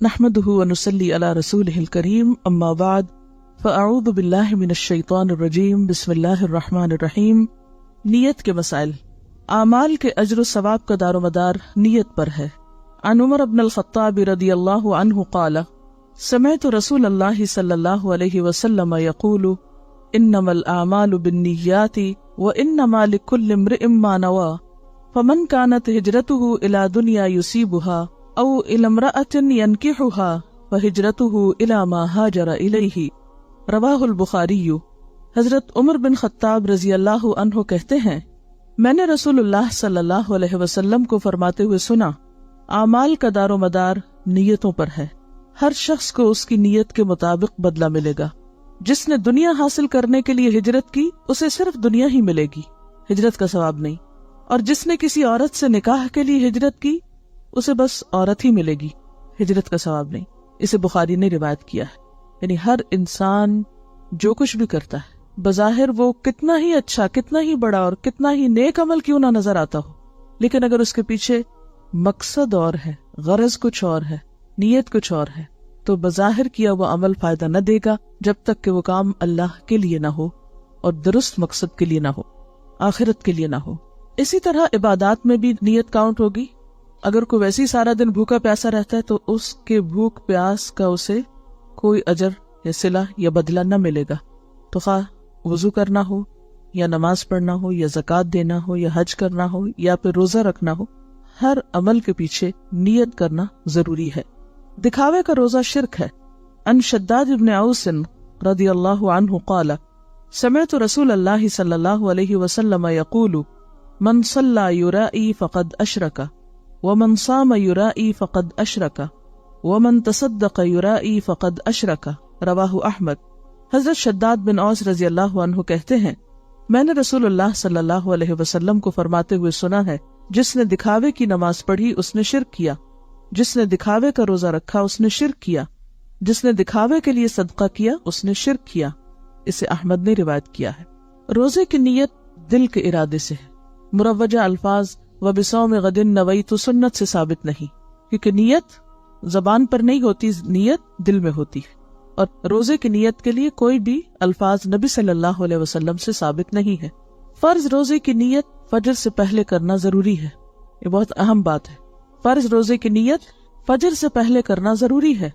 نحمده ونصلي على رسوله الكريم اما بعد فاعوذ باللہ من الشیطان الرجیم بسم اللہ الرحمن الرحیم۔ نیت کے مسائل۔ اعمال کے اجر و ثواب کا دار و مدار نیت پر ہے۔ عن عمر بن الخطاب رضی اللہ عنہ قال سمعت رسول اللہ صلی اللہ علیہ وسلم یقول انما الاعمال بالنیات وانما لكل امرئ ما نوى فمن كانت هجرته الى دنیا يصيبها او الى امرأة ينكحها فهجرته الى ما هاجر الیہ، رواہ البخاری۔ حضرت عمر بن خطاب رضی اللہ عنہ کہتے ہیں میں نے رسول اللہ صلی اللہ علیہ وسلم کو فرماتے ہوئے سنا، اعمال کا دار و مدار نیتوں پر ہے، ہر شخص کو اس کی نیت کے مطابق بدلہ ملے گا۔ جس نے دنیا حاصل کرنے کے لیے ہجرت کی اسے صرف دنیا ہی ملے گی، ہجرت کا ثواب نہیں، اور جس نے کسی عورت سے نکاح کے لیے ہجرت کی اسے بس عورت ہی ملے گی، ہجرت کا ثواب نہیں۔ اسے بخاری نے روایت کیا ہے۔ یعنی ہر انسان جو کچھ بھی کرتا ہے بظاہر وہ کتنا ہی اچھا، کتنا ہی بڑا اور کتنا ہی نیک عمل کیوں نہ نظر آتا ہو، لیکن اگر اس کے پیچھے مقصد اور ہے، غرض کچھ اور ہے، نیت کچھ اور ہے، تو بظاہر کیا وہ عمل فائدہ نہ دے گا جب تک کہ وہ کام اللہ کے لیے نہ ہو اور درست مقصد کے لیے نہ ہو، آخرت کے لیے نہ ہو۔ اسی طرح عبادات میں بھی نیت کاؤنٹ ہوگی۔ اگر کوئی ویسے ہی سارا دن بھوکا پیاسا رہتا ہے تو اس کے بھوک پیاس کا اسے کوئی اجر یا صلہ یا بدلہ نہ ملے گا۔ تو خواہ وضو کرنا ہو یا نماز پڑھنا ہو یا زکوٰۃ دینا ہو یا حج کرنا ہو یا پھر روزہ رکھنا ہو، ہر عمل کے پیچھے نیت کرنا ضروری ہے۔ دکھاوے کا روزہ شرک ہے۔ ان شداد بن اوس رضی اللہ عنہ قال سمعت رسول اللہ صلی اللہ علیہ وسلم یقول من صلی یرائی فقد اشرک ومن صام یرائی فقد اشرک ومن تصدق یرائی فقد اشرک، رواہ احمد۔ حضرت شداد بن اوس رضی اللہ عنہ کہتے ہیں میں نے رسول اللہ صلی اللہ علیہ وسلم کو فرماتے ہوئے سنا ہے جس نے دکھاوے کی نماز پڑھی اس نے شرک کیا، جس نے دکھاوے کا روزہ رکھا اس نے شرک کیا، جس نے دکھاوے کے لیے صدقہ کیا اس نے شرک کیا۔ اسے احمد نے روایت کیا ہے۔ روزے کی نیت دل کے ارادے سے ہے۔ مروجہ الفاظ وبصوم غد نویت سنت سے ثابت نہیں، کیونکہ نیت زبان پر نہیں ہوتی، نیت دل میں ہوتی ہے، اور روزے کی نیت کے لیے کوئی بھی الفاظ نبی صلی اللہ علیہ وسلم سے ثابت نہیں ہے۔ فرض روزے کی نیت فجر سے پہلے کرنا ضروری ہے، یہ بہت اہم بات ہے۔ فرض روزے کی نیت فجر سے پہلے کرنا ضروری ہے۔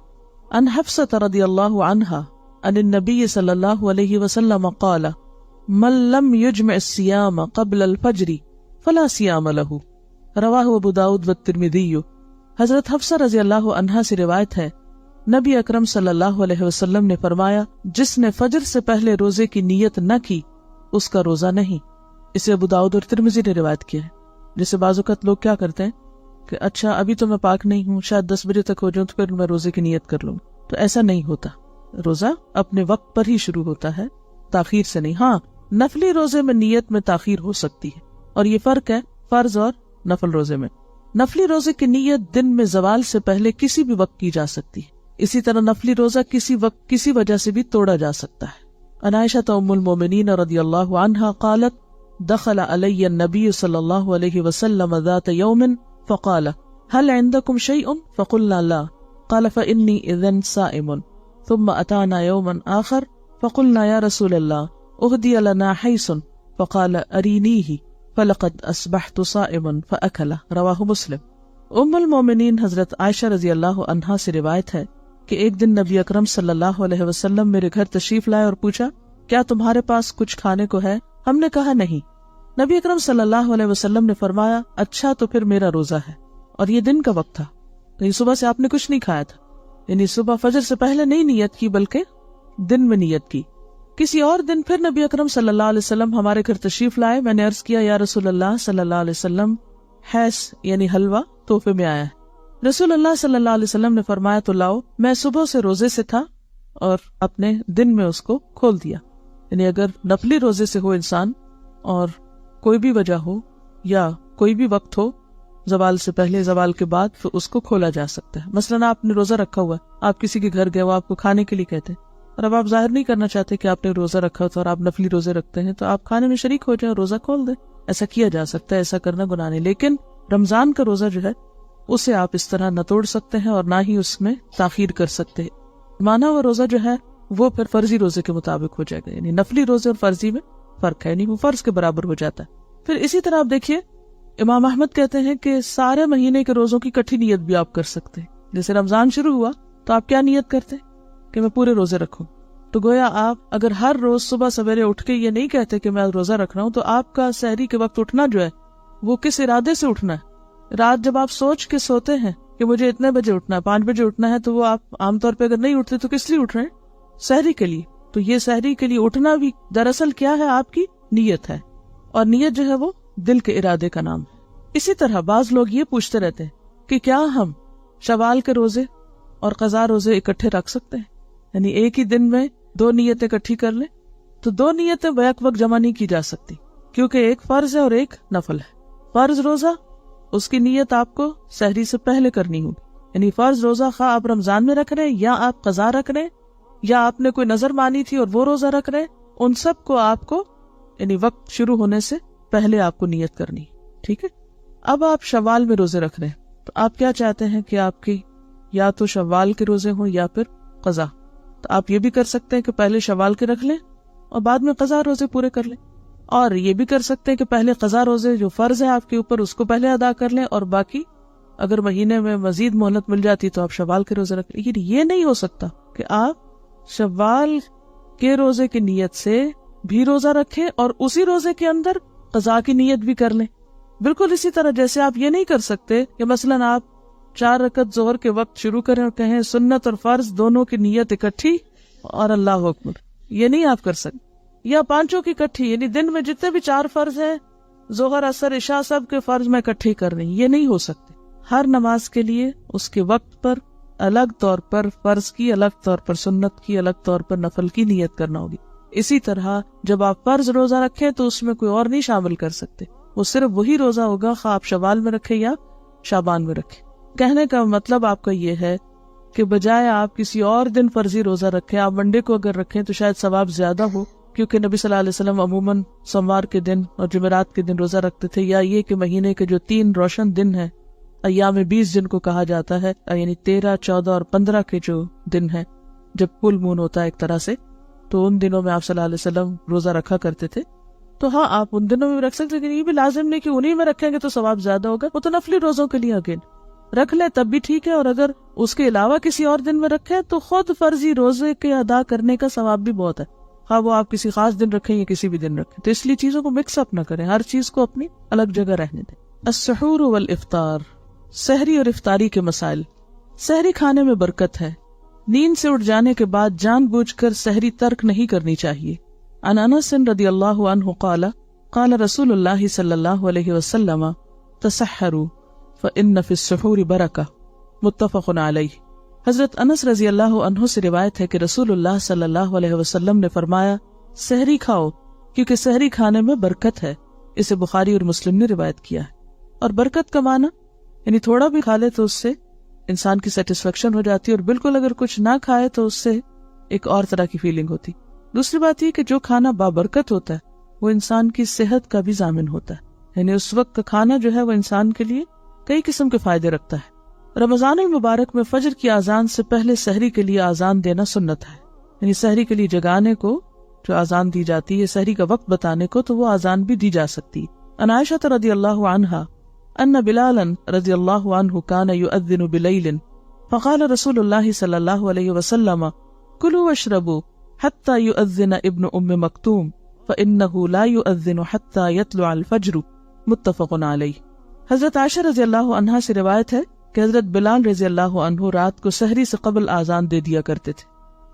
ان حفصہ رضی اللہ عنہا ان النبی صلی اللہ علیہ وسلم قال من لم یجمع الصیام قبل الفجر فلا صیام لہ، رواہ ابو داؤد والترمذی۔ حضرت حفصہ رضی اللہ عنہا سے روایت ہے نبی اکرم صلی اللہ علیہ وسلم نے فرمایا جس نے فجر سے پہلے روزے کی نیت نہ کی اس کا روزہ نہیں۔ اسے ابو داؤد اور ترمذی نے روایت کیا ہے۔ جیسے بعض اوقات لوگ کیا کرتے ہیں کہ اچھا ابھی تو میں پاک نہیں ہوں، شاید 10 بجے تک ہو جاؤں تو پھر میں روزے کی نیت کر لوں، تو ایسا نہیں ہوتا۔ روزہ اپنے وقت پر ہی شروع ہوتا ہے، تاخیر سے نہیں۔ ہاں نفلی روزے میں نیت میں تاخیر ہو سکتی ہے، اور یہ فرق ہے فرض اور نفل روزے میں۔ نفلی روزے کی نیت دن میں زوال سے پہلے کسی بھی وقت کی جا سکتی ہے، اسی طرح نفلی روزہ کسی وقت کسی وجہ سے بھی توڑا جا سکتا ہے۔ عن عائشہ ام المؤمنین رضی اللہ عنہا قالت دخل علی النبی صلی اللہ علیہ وسلم ذات یوم فقال هل عندكم شيء فقلنا لا قال فإني إذن صائم ثم أتانا يوما آخر فقلنا يا رسول الله أهدي لنا حيث فقال أرينيه فلقد أصبحت صائما فأكل، رواہ مسلم۔ ام المومنین حضرت عائشہ رضی اللہ عنہا سے روایت ہے کہ ایک دن نبی اکرم صلی اللہ علیہ وسلم میرے گھر تشریف لائے اور پوچھا کیا تمہارے پاس کچھ کھانے کو ہے؟ ہم نے کہا نہیں۔ نبی اکرم صلی اللہ علیہ وسلم نے فرمایا اچھا تو پھر میرا روزہ ہے، اور یہ دن کا وقت تھا، یعنی صبح سے آپ نے کچھ نہیں کھایا تھا، یعنی صبح فجر سے پہلے نہیں نیت کی بلکہ دن میں نیت کی۔ کسی اور دن پھر نبی اکرم صلی اللہ علیہ وسلم ہمارے گھر تشریف لائے، میں نے عرض کیا یا رسول اللہ صلی اللہ علیہ وسلم حیث یعنی حلوہ تحفے میں آیا ہے۔ رسول اللہ صلی اللہ علیہ وسلم نے فرمایا تو لاؤ۔ میں صبح سے روزے سے تھا اور اپنے دن میں اس کو کھول دیا۔ یعنی اگر نفلی روزے سے ہو انسان اور کوئی بھی وجہ ہو یا کوئی بھی وقت ہو، زوال سے پہلے زوال کے بعد، تو اس کو کھولا جا سکتا ہے۔ مثلاً آپ نے روزہ رکھا ہوا ہے، آپ کسی کے گھر گئے، وہ آپ کو کھانے کے لیے کہتے ہیں، اور اب آپ ظاہر نہیں کرنا چاہتے کہ آپ نے روزہ رکھا ہوتا اور آپ نفلی روزے رکھتے ہیں، تو آپ کھانے میں شریک ہو جائیں اور روزہ کھول دیں۔ ایسا کیا جا سکتا ہے، ایسا کرنا گناہ نہیں۔ لیکن رمضان کا روزہ جو ہے اسے آپ اس طرح نہ توڑ سکتے ہیں اور نہ ہی اس میں تاخیر کر سکتے ہیں۔ مانا ہوا روزہ جو ہے وہ پھر فرضی روزے کے مطابق ہو جائے گا، یعنی نفلی روزے اور فرضی میں فرق ہے، یعنی وہ فرض کے برابر ہو جاتا ہے۔ پھر اسی طرح آپ دیکھیے امام احمد کہتے ہیں کہ سارے مہینے کے روزوں کی کٹھی نیت بھی آپ کر سکتے ہیں۔ جیسے رمضان شروع ہوا تو آپ کیا نیت کرتے ہیں کہ میں پورے روزے رکھوں، تو گویا آپ اگر ہر روز صبح سویرے اٹھ کے یہ نہیں کہتے کہ میں روزہ رکھ رہا ہوں، تو آپ کا سحری کے وقت اٹھنا جو ہے وہ کس ارادے سے اٹھنا ہے۔ رات جب آپ سوچ کے سوتے ہیں کہ مجھے اتنے بجے اٹھنا ہے، 5 بجے اٹھنا ہے، تو وہ آپ عام طور پہ اگر نہیں اٹھتے تو کس لیے اٹھ رہے ہیں؟ سحری کے لیے۔ تو یہ سحری کے لیے اٹھنا بھی دراصل کیا ہے؟ آپ کی نیت ہے، اور نیت جو ہے وہ دل کے ارادے کا نام ہے۔ اسی طرح بعض لوگ یہ پوچھتے رہتے ہیں کہ کیا ہم شوال کے روزے اور قضا روزے اکٹھے رکھ سکتے ہیں، یعنی ایک ہی دن میں 2 نیتیں اکٹھی کر لیں؟ تو 2 نیتیں بیک وقت جمع نہیں کی جا سکتی، کیونکہ ایک فرض ہے اور ایک نفل ہے۔ فرض روزہ اس کی نیت آپ کو سحری سے پہلے کرنی ہوگی، یعنی فرض روزہ خواہ آپ رمضان میں رکھ رہے ہیں یا آپ قضا رکھ رہے ہیں یا آپ نے کوئی نظر مانی تھی اور وہ روزہ رکھ رہے ہیں، ان سب کو آپ کو یعنی وقت شروع ہونے سے پہلے آپ کو نیت کرنی، ٹھیک ہے۔ اب آپ شوال میں روزے رکھ رہے ہیں، تو آپ کیا چاہتے ہیں کہ آپ کی یا تو شوال کے روزے ہوں یا پھر قضا، تو آپ یہ بھی کر سکتے ہیں کہ پہلے شوال کے رکھ لیں اور بعد میں قضا روزے پورے کر لیں، اور یہ بھی کر سکتے ہیں کہ پہلے قضا روزے جو فرض ہے آپ کے اوپر اس کو پہلے ادا کر لیں، اور باقی اگر مہینے میں مزید مہلت مل جاتی تو آپ شوال کے روزے رکھ لیں۔ لیکن یہ نہیں ہو سکتا کہ آپ شوال کے روزے کی نیت سے بھی روزہ رکھیں اور اسی روزے کے اندر قضا کی نیت بھی کر لیں۔ بالکل اسی طرح جیسے آپ یہ نہیں کر سکتے کہ مثلاً آپ 4 رکعت ظہر کے وقت شروع کریں اور کہیں سنت اور فرض دونوں کی نیت اکٹھی اور اللہ اکبر، یہ نہیں آپ کر سکتے، یا 5 کی اکٹھی، یعنی دن میں جتنے بھی 4 فرض ہیں، ظہر عصر عشاء سب کے فرض میں اکٹھی کر رہی، یہ نہیں ہو سکتے۔ ہر نماز کے لیے اس کے وقت پر الگ طور پر فرض کی، الگ طور پر سنت کی، الگ طور پر نفل کی نیت کرنا ہوگی۔ اسی طرح جب آپ فرض روزہ رکھیں تو اس میں کوئی اور نہیں شامل کر سکتے، وہ صرف وہی روزہ ہوگا خواہ آپ شوال میں رکھیں یا شعبان میں رکھیں۔ کہنے کا مطلب آپ کا یہ ہے کہ بجائے آپ کسی اور دن فرضی روزہ رکھیں، آپ منڈے کو اگر رکھیں تو شاید ثواب زیادہ ہو، کیونکہ نبی صلی اللہ علیہ وسلم عموماً سوموار کے دن اور جمعرات کے دن روزہ رکھتے تھے، یا یہ کہ مہینے کے جو 3 روشن دن ہیں، ایام 20 جن کو کہا جاتا ہے، یعنی 13، 14 اور 15 کے جو دن ہیں جب فل مون ہوتا ہے ایک طرح سے، تو ان دنوں میں آپ صلی اللہ علیہ وسلم روزہ رکھا کرتے تھے۔ تو ہاں آپ ان دنوں میں بھی رکھ سکتے، لیکن یہ بھی لازم نہیں کہ انہی میں رکھیں گے تو ثواب زیادہ ہوگا، وہ تو نفلی روزوں کے لیے اگین رکھ لیں تب بھی ٹھیک ہے، اور اگر اس کے علاوہ کسی اور دن میں رکھیں تو خود فرضی روزے کے ادا کرنے کا ثواب بھی بہت ہے، ہاں وہ آپ کسی خاص دن رکھیں یا کسی بھی دن رکھیں۔ تو اس لیے چیزوں کو مکس اپ نہ کریں، ہر چیز کو اپنی الگ جگہ رہنے دیں۔ السحور والافطار، سحری اور افطاری کے مسائل۔ سحری کھانے میں برکت ہے، نیند سے اٹھ جانے کے بعد جان بوجھ کر سحری ترک نہیں کرنی چاہیے۔ عن انس رضی اللہ عنہ قال قال رسول اللہ صلی اللہ علیہ وسلم تسحروا فإن فی السحور برکہ، متفق علیہ۔ حضرت انس رضی اللہ عنہ سے روایت ہے کہ رسول اللہ صلی اللہ علیہ وسلم نے فرمایا سحری کھاؤ کیونکہ سحری کھانے میں برکت ہے۔ اسے بخاری اور مسلم نے روایت کیا ہے۔ اور برکت کا معنی یعنی تھوڑا بھی کھا لے تو اس سے انسان کی سیٹسفیکشن ہو جاتی ہے، اور بالکل اگر کچھ نہ کھائے تو اس سے ایک اور طرح کی فیلنگ ہوتی۔ دوسری بات یہ کہ جو کھانا بابرکت ہوتا ہے وہ انسان کی صحت کا بھی ضامن ہوتا ہے، یعنی اس وقت کا کھانا جو ہے وہ انسان کے لیے کئی قسم کے فائدے رکھتا ہے۔ رمضان المبارک میں فجر کی اذان سے پہلے سحری کے لیے اذان دینا سنت ہے، یعنی سحری کے لیے جگانے کو جو اذان دی جاتی ہے، سحری کا وقت بتانے کو، تو وہ اذان بھی دی جا سکتی۔ عن عائشہ رضی اللہ عنہا ان بلالا رضی اللہ عنہ کان یؤذن بلیل فقال رسول اللہ صلی اللہ علیہ وسلم کلوا واشربوا حتى يؤذن ابن ام مکتوم فإنه لا يؤذن حتى يطلع الفجر، متفق علیہ۔ حضرت عائشہ رضی اللہ عنہا سے روایت ہے کہ حضرت بلال رضی اللہ عنہ رات کو سحری سے قبل آذان دے دیا کرتے تھے،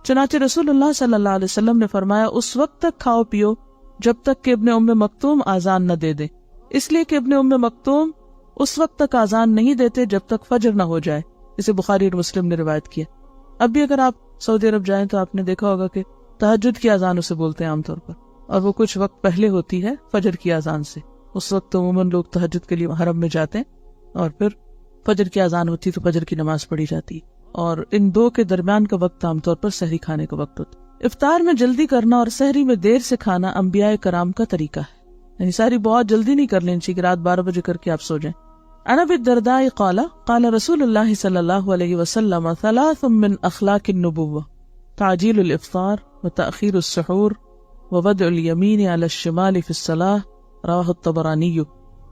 چنانچہ رسول اللہ صلی اللہ علیہ وسلم نے فرمایا اس وقت تک کھاؤ پیو جب تک کہ ابن ام مکتوم آذان نہ دے دے، اس لیے کہ ابن ام مکتوم اس وقت تک آذان نہیں دیتے جب تک فجر نہ ہو جائے۔ اسے بخاری اور مسلم نے روایت کیا۔ اب بھی اگر آپ سعودی عرب جائیں تو آپ نے دیکھا ہوگا کہ تہجد کی اذان اسے بولتے ہیں عام طور پر، اور وہ کچھ وقت پہلے ہوتی ہے فجر کی اذان سے۔ اس وقت عموماً لوگ تہجد کے لیے حرم میں جاتے ہیں، اور پھر فجر کی اذان ہوتی تو فجر کی نماز پڑھی جاتی، اور ان دو کے درمیان کا وقت عام طور پر سحری کھانے کا وقت ہوتا۔ افطار میں جلدی کرنا اور سحری میں دیر سے کھانا انبیاء کرام کا طریقہ ہے، یعنی سحری بہت جلدی نہیں کر لینی چاہیے کہ رات 12 بجے کر کے آپ سو جائیں، عن ابی الدرداء قال قال رسول اللہ صلی اللہ علیہ وسلم ثلاث من اخلاق النبوة تعجیل الافطار وتأخیر السحور ووضع الیمین علی الشمال فی الصلاة رواہ الطبرانی۔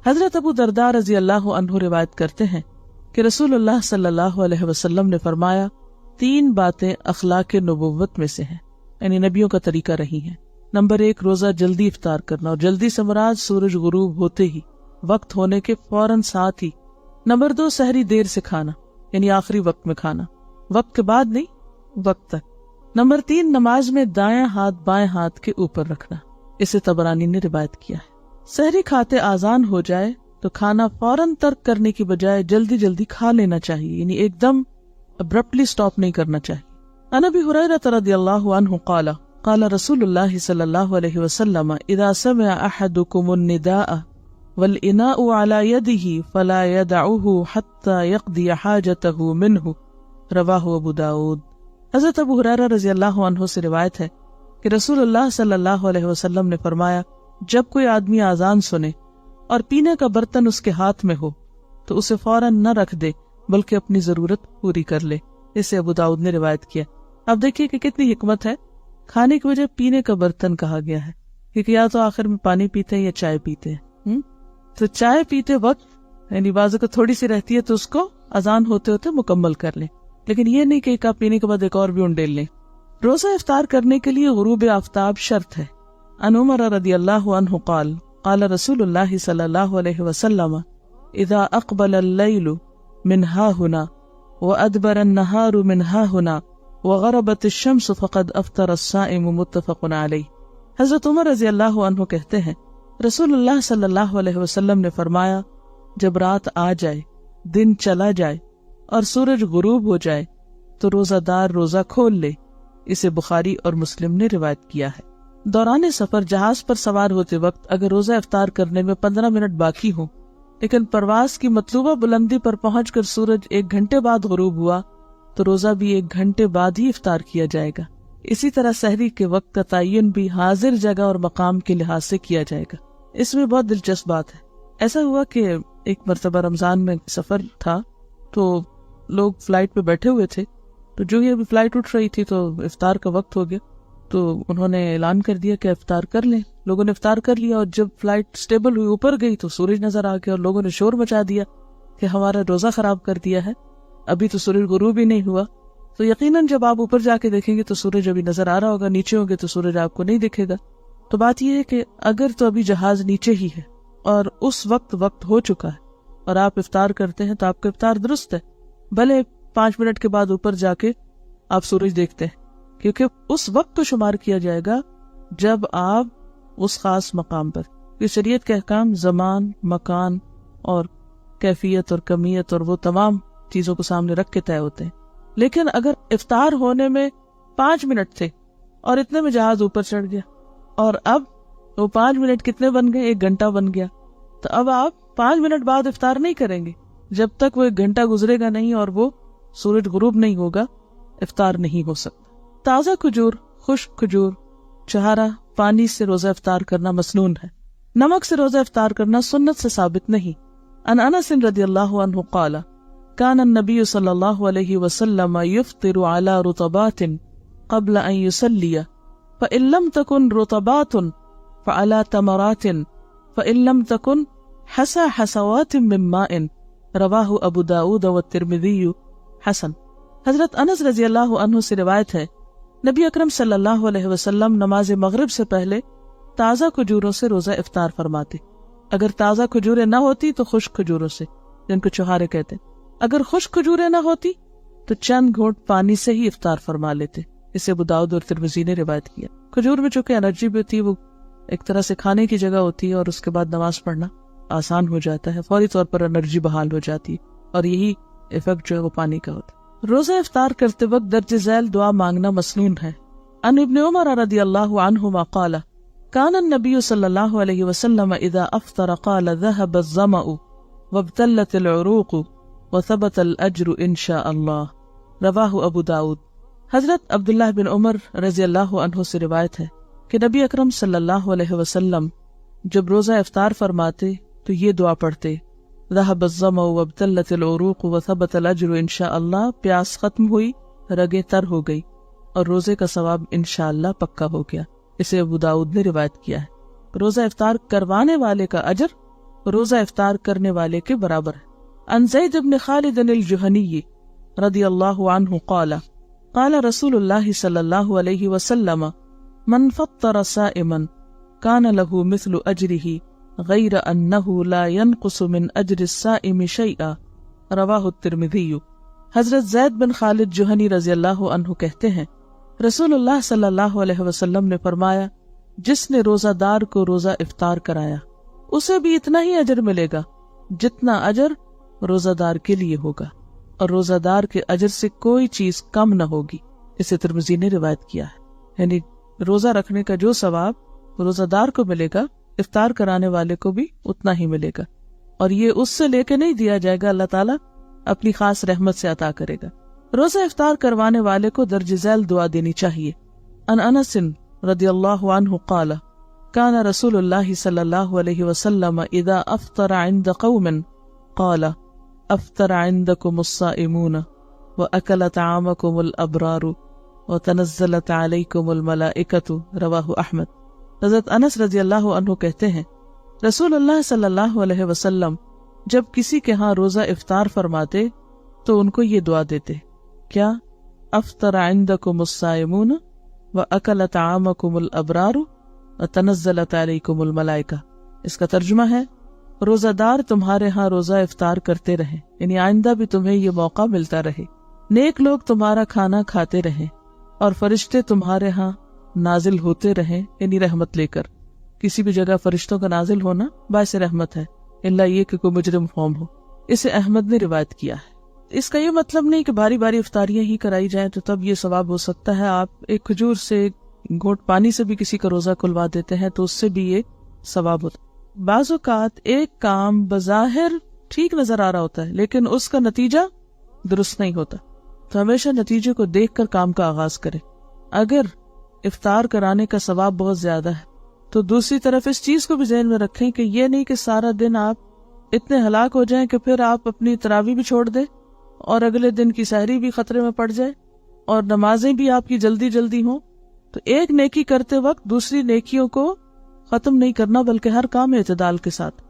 حضرت ابو درداء رضی اللہ عنہ روایت کرتے ہیں کہ رسول اللہ صلی اللہ علیہ وسلم نے فرمایا 3 باتیں اخلاق نبوت میں سے ہیں، یعنی نبیوں کا طریقہ رہی ہیں۔ نمبر 1 روزہ جلدی افطار کرنا، اور جلدی سے مراد سورج غروب ہوتے ہی، وقت ہونے کے فوراً ساتھ ہی۔ نمبر 2 سحری دیر سے کھانا، یعنی آخری وقت میں کھانا، وقت کے بعد نہیں، وقت تک۔ نمبر 3 نماز میں دائیں ہاتھ بائیں ہاتھ کے اوپر رکھنا، اسے طبرانی نے روایت کیا ہے۔ سحری کھاتے آذان ہو جائے تو کھانا فوراً ترک کرنے کی بجائے جلدی جلدی کھا لینا چاہیے، یعنی ایک دم ابرپٹلی سٹاپ نہیں کرنا چاہیے۔ عن ابی ہریرہ رضی اللہ عنہ قال قال رسول اللہ صلی اللہ علیہ وسلم اذا سمع احدکم النداء والاناء على يده فلا يدعه حتى يقضي حاجته منه رواہ ابو داود۔ حضرت ابو ہریرہ رضی اللہ عنہ سے روایت ہے کہ رسول اللہ صلی اللہ علیہ وسلم نے فرمایا جب کوئی آدمی آذان سنے اور پینے کا برتن اس کے ہاتھ میں ہو تو اسے فوراً نہ رکھ دے بلکہ اپنی ضرورت پوری کر لے، اسے ابو داؤد نے روایت کیا۔ اب دیکھیے کہ کتنی حکمت ہے، کھانے کی وجہ پینے کا برتن کہا گیا ہے، کیونکہ یا تو آخر میں پانی پیتے ہیں یا چائے پیتے ہیں، تو چائے پیتے وقت یعنی بعض کو تھوڑی سی رہتی ہے تو اس کو اذان ہوتے ہوتے مکمل کر لیں، لیکن یہ نہیں کہ ایک آپ پینے کے بعد ایک اور بھی انڈیل لیں۔ روزہ افطار کرنے کے لیے غروب آفتاب شرط ہے۔ عن عمر رضی اللہ عنہ قال قال رسول اللہ صلی اللہ علیہ وسلم اذا اقبل اللیل من ہا ہنا وادبر النہار من ہا ہنا وغربت الشمس فقد افطر الصائم متفق علیہ۔ حضرت عمر رضی اللہ عنہ کہتے ہیں رسول اللہ صلی اللہ علیہ وسلم نے فرمایا جب رات آ جائے، دن چلا جائے اور سورج غروب ہو جائے تو روزہ دار روزہ کھول لے، اسے بخاری اور مسلم نے روایت کیا ہے۔ دوران سفر جہاز پر سوار ہوتے وقت اگر روزہ افطار کرنے میں 15 منٹ باقی ہوں لیکن پرواز کی مطلوبہ بلندی پر پہنچ کر سورج 1 گھنٹے بعد غروب ہوا تو روزہ بھی 1 گھنٹے بعد ہی افطار کیا جائے گا۔ اسی طرح سحری کے وقت کا تعین بھی حاضر جگہ اور مقام کے لحاظ سے کیا جائے گا۔ اس میں بہت دلچسپ بات ہے، ایسا ہوا کہ ایک مرتبہ رمضان میں سفر تھا تو لوگ فلائٹ پہ بیٹھے ہوئے تھے، تو جو ہی ابھی فلائٹ اٹھ رہی تھی تو افطار کا وقت ہو گیا، تو انہوں نے اعلان کر دیا کہ افطار کر لیں۔ لوگوں نے افطار کر لیا اور جب فلائٹ سٹیبل ہوئی اوپر گئی تو سورج نظر آ گیا اور لوگوں نے شور مچا دیا کہ ہمارا روزہ خراب کر دیا ہے، ابھی تو سورج غروب ہی نہیں ہوا۔ تو یقیناً جب آپ اوپر جا کے دیکھیں گے تو سورج ابھی نظر آ رہا ہوگا، نیچے ہوں گے تو سورج آپ کو نہیں دکھے گا۔ تو بات یہ ہے کہ اگر تو ابھی جہاز نیچے ہی ہے اور اس وقت ہو چکا ہے اور آپ افطار کرتے ہیں تو آپ کا افطار درست ہے، بھلے 5 منٹ کے بعد اوپر جا کے آپ سورج دیکھتے ہیں، کیونکہ اس وقت کو شمار کیا جائے گا جب آپ اس خاص مقام پر، یہ شریعت کے احکام زمان، مکان اور کیفیت اور کمیت اور وہ تمام چیزوں کو سامنے رکھ کے طے ہوتے ہیں۔ لیکن اگر افطار ہونے میں 5 منٹ تھے اور اتنے میں جہاز اوپر چڑھ گیا اور اب وہ 5 منٹ کتنے بن گئے، 1 گھنٹہ بن گیا، تو اب آپ 5 منٹ بعد افطار نہیں کریں گے جب تک وہ 1 گھنٹہ گزرے گا نہیں اور وہ سورج غروب نہیں ہوگا، افطار نہیں ہو سکتا۔ تازہ کھجور، خشک کھجور، چھہارا، پانی سے روزہ افطار کرنا مسنون ہے، نمک سے روزہ افطار کرنا سنت سے ثابت نہیں۔ عن انس رضی اللہ عنہ قال كان النبي صلی اللہ علیہ وسلم يفطر على رطبات قبل ان يصلي فإن لم تكن رطبات فعلى تمرات فإن لم تكن حسى حسوات من ماء رواہ ابو داود والترمذی حسن۔ حضرت انس رضی اللہ عنہ سے روایت ہے نبی اکرم صلی اللہ علیہ وسلم نماز مغرب سے پہلے تازہ کھجوروں سے روزہ افطار فرماتے، اگر تازہ کھجوریں نہ ہوتی تو خشک کھجوروں سے، جن کو چھہارے کہتے، اگر خشک کھجوریں نہ ہوتی تو چند گھونٹ پانی سے ہی افطار فرما لیتے، اسے ابو داؤد اور ترمذی نے روایت کیا۔ کھجور میں چونکہ انرجی بھی ہوتی ہے، وہ ایک طرح سے کھانے کی جگہ ہوتی ہے اور اس کے بعد نماز پڑھنا آسان ہو جاتا ہے، فوری طور پر انرجی بحال ہو جاتی ہے، اور یہی ایفیکٹ جو ہے وہ پانی کا ہوتا ہے۔ روزہ افطار کرتے وقت درج ذیل دعا مانگنا مسنون ہے۔ عن ابن عمر رضی اللہ عنہما قال كان النبي صلی اللہ علیہ وسلم اذا افطر قال ذهب الظمأ وابتلت العروق وثبت الاجر ان شاء اللہ، رواہ ابو داود۔ حضرت عبداللہ بن عمر رضی اللہ عنہ سے روایت ہے کہ نبی اکرم صلی اللہ علیہ وسلم جب روزہ افطار فرماتے تو یہ دعا پڑھتے، ذهب الظمأ وابتلت العروق وثبت الاجر انشاءاللہ، پیاس ختم ہوئی، رگیں تر ہو گئی اور روزے کا ثواب انشاءاللہ پکا ہو گیا۔ اسے ابو داؤد نے روایت کیا ہے۔ روزہ افطار کروانے والے کا اجر روزہ افطار کرنے والے کے برابر ہے۔ عن زید بن خالد الجہنی رضی اللہ عنہ قال قال رسول اللہ صلی اللہ علیہ وسلم من فطر صائما کان له مثل اجرہ غیر انہ لا ينقص من اجر الصائم شیئا، رواہ الترمذی۔ حضرت زید بن خالد جہنی رضی اللہ عنہ کہتے ہیں رسول اللہ صلی اللہ علیہ وسلم نے فرمایا، جس نے روزہ دار کو روزہ افطار کرایا اسے بھی اتنا ہی اجر ملے گا جتنا اجر روزہ دار کے لیے ہوگا، اور روزہ دار کے اجر سے کوئی چیز کم نہ ہوگی۔ اسے ترمذی نے روایت کیا ہے۔ یعنی روزہ رکھنے کا جو ثواب روزہ دار کو ملے گا، افطار کرانے والے کو بھی اتنا ہی ملے گا، اور یہ اس سے لے کے نہیں دیا جائے گا، اللہ تعالیٰ اپنی خاص رحمت سے عطا کرے گا۔ روزہ افطار کروانے والے کو درج ذیل دعا دینی چاہیے۔ عن انس رضی اللہ عنہ قال كان رسول اللہ صلی اللہ علیہ وسلم اذا افطر عند قوم قال افطر عندكم الصائمون واكل طعامكم الابرار وتنزلت عليكم الملائكة، رواہ احمد۔ حضرت انس رضی اللہ عنہ کہتے ہیں رسول اللہ صلی اللہ علیہ وسلم جب کسی کے ہاں روزہ افطار فرماتے تو ان کو یہ دعا دیتے، کیا؟ افطر عندکم الصائمون واکل طعامکم الابرار وتنزلت علیکم الملائکہ۔ اس کا ترجمہ ہے روزہ دار تمہارے ہاں روزہ افطار کرتے رہیں، یعنی آئندہ بھی تمہیں یہ موقع ملتا رہے، نیک لوگ تمہارا کھانا کھاتے رہیں اور فرشتے تمہارے ہاں نازل ہوتے رہیں، یعنی رحمت لے کر۔ کسی بھی جگہ فرشتوں کا نازل ہونا باعث رحمت ہے، الا یہ کہ کوئی مجرم قوم ہو۔ اسے احمد نے روایت کیا ہے۔ اس کا یہ مطلب نہیں کہ باری باری افطاریاں ہی کرائی جائیں تو تب یہ ثواب ہو سکتا ہے۔ آپ ایک کھجور سے ایک گھونٹ پانی سے بھی کسی کا روزہ کھلوا دیتے ہیں تو اس سے بھی یہ ثواب ہوتا ہے۔ بعض اوقات ایک کام بظاہر ٹھیک نظر آ رہا ہوتا ہے لیکن اس کا نتیجہ درست نہیں ہوتا، تو ہمیشہ نتیجے کو دیکھ کر کام کا آغاز کرے۔ اگر افطار کرانے کا ثواب بہت زیادہ ہے تو دوسری طرف اس چیز کو بھی ذہن میں رکھیں کہ یہ نہیں کہ سارا دن آپ اتنے ہلاک ہو جائیں کہ پھر آپ اپنی تراویح بھی چھوڑ دیں اور اگلے دن کی سحری بھی خطرے میں پڑ جائے اور نمازیں بھی آپ کی جلدی جلدی ہوں۔ تو ایک نیکی کرتے وقت دوسری نیکیوں کو ختم نہیں کرنا بلکہ ہر کام اعتدال کے ساتھ